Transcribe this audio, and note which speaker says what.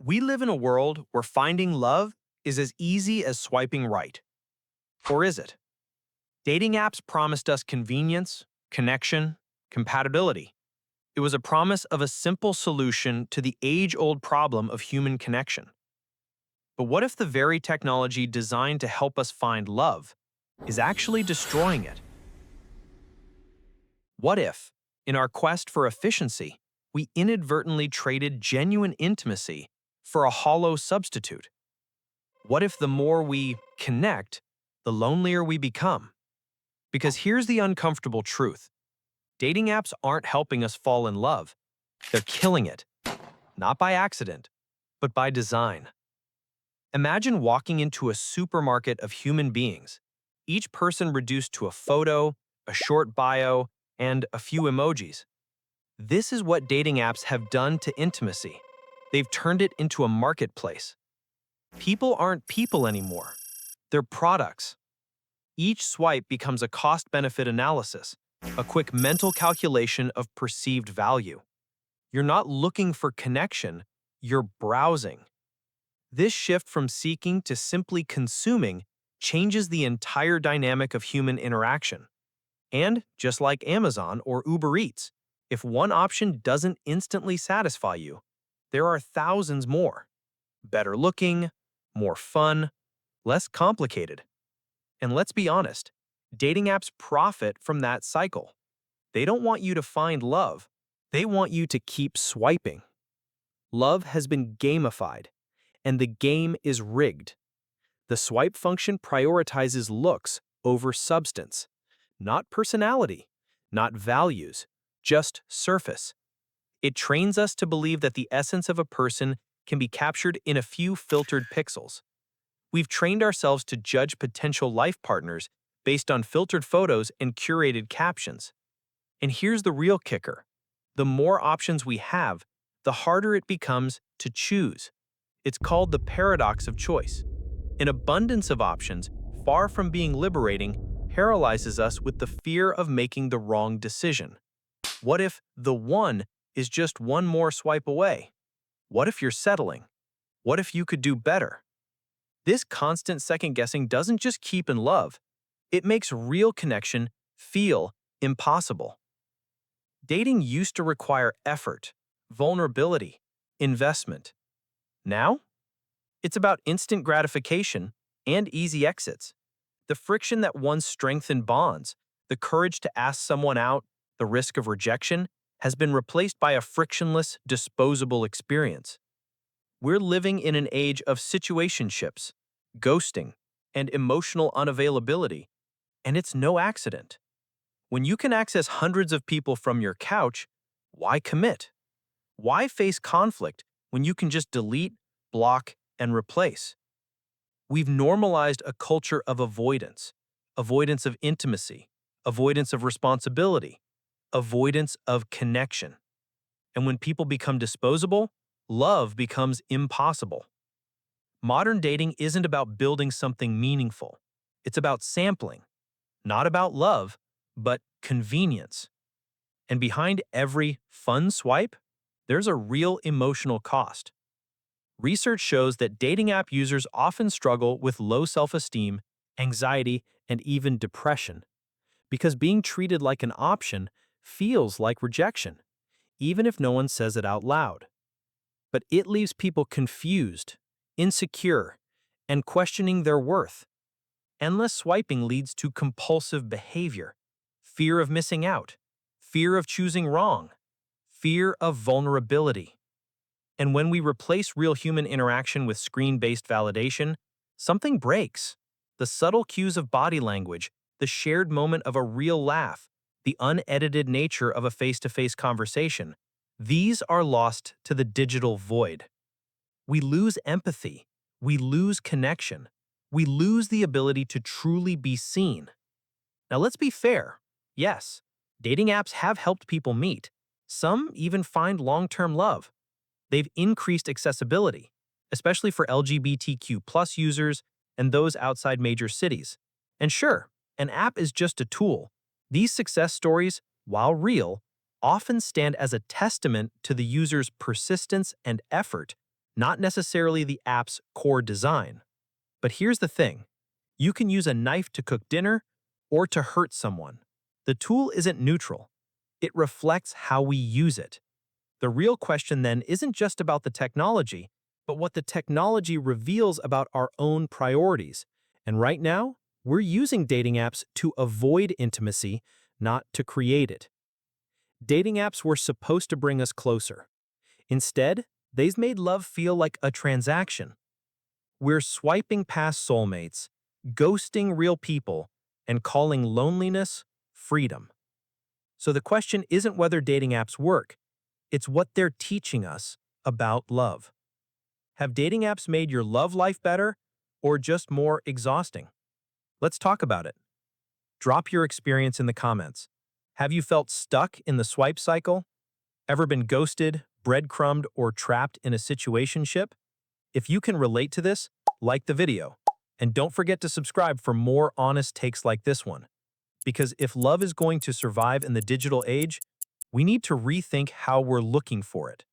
Speaker 1: We live in a world where finding love is as easy as swiping right. Or is it? Dating apps promised us convenience, connection, compatibility. It was a promise of a simple solution to the age-old problem of human connection. But what if the very technology designed to help us find love is actually destroying it? What if, in our quest for efficiency, we inadvertently traded genuine intimacy for a hollow substitute? What if the more we connect, the lonelier we become? Because here's the uncomfortable truth. Dating apps aren't helping us fall in love. They're killing it. Not by accident, but by design. Imagine walking into a supermarket of human beings, each person reduced to a photo, a short bio, and a few emojis. This is what dating apps have done to intimacy. They've turned it into a marketplace. People aren't people anymore. They're products. Each swipe becomes a cost-benefit analysis, a quick mental calculation of perceived value. You're not looking for connection, you're browsing. This shift from seeking to simply consuming changes the entire dynamic of human interaction. And, just like Amazon or Uber Eats, if one option doesn't instantly satisfy you, there are thousands more. Better looking, more fun, less complicated. And let's be honest, dating apps profit from that cycle. They don't want you to find love. They want you to keep swiping. Love has been gamified, and the game is rigged. The swipe function prioritizes looks over substance, not personality, not values, just surface. It trains us to believe that the essence of a person can be captured in a few filtered pixels. We've trained ourselves to judge potential life partners based on filtered photos and curated captions. And here's the real kicker. The more options we have, the harder it becomes to choose. It's called the paradox of choice. An abundance of options, far from being liberating, paralyzes us with the fear of making the wrong decision. What if the one is just one more swipe away? What if you're settling? What if you could do better? This constant second-guessing doesn't just keep in love, it makes real connection feel impossible. Dating used to require effort, vulnerability, investment. Now, it's about instant gratification and easy exits. The friction that once strengthened bonds, the courage to ask someone out, the risk of rejection, has been replaced by a frictionless, disposable experience. We're living in an age of situationships, ghosting, and emotional unavailability, and it's no accident. When you can access hundreds of people from your couch, why commit? Why face conflict when you can just delete, block, and replace? We've normalized a culture of avoidance, avoidance of intimacy, avoidance of responsibility, avoidance of connection. And when people become disposable, love becomes impossible. Modern dating isn't about building something meaningful. It's about sampling, not about love, but convenience. And behind every fun swipe, there's a real emotional cost. Research shows that dating app users often struggle with low self-esteem, anxiety, and even depression, because being treated like an option feels like rejection, even if no one says it out loud. But it leaves people confused, insecure, and questioning their worth. Endless swiping leads to compulsive behavior, fear of missing out, fear of choosing wrong, fear of vulnerability. And when we replace real human interaction with screen-based validation, something breaks. The subtle cues of body language, the shared moment of a real laugh, the unedited nature of a face-to-face conversation, these are lost to the digital void. We lose empathy, we lose connection, we lose the ability to truly be seen. Now let's be fair. Yes, dating apps have helped people meet. Some even find long-term love. They've increased accessibility, especially for LGBTQ+ users and those outside major cities. And sure, an app is just a tool. These success stories, while real, often stand as a testament to the user's persistence and effort, not necessarily the app's core design. But here's the thing. You can use a knife to cook dinner or to hurt someone. The tool isn't neutral. It reflects how we use it. The real question then isn't just about the technology, but what the technology reveals about our own priorities. And right now, we're using dating apps to avoid intimacy, not to create it. Dating apps were supposed to bring us closer. Instead, they've made love feel like a transaction. We're swiping past soulmates, ghosting real people, and calling loneliness freedom. So the question isn't whether dating apps work, it's what they're teaching us about love. Have dating apps made your love life better or just more exhausting? Let's talk about it. Drop your experience in the comments. Have you felt stuck in the swipe cycle? Ever been ghosted, breadcrumbed, or trapped in a situationship? If you can relate to this, like the video. And don't forget to subscribe for more honest takes like this one. Because if love is going to survive in the digital age, we need to rethink how we're looking for it.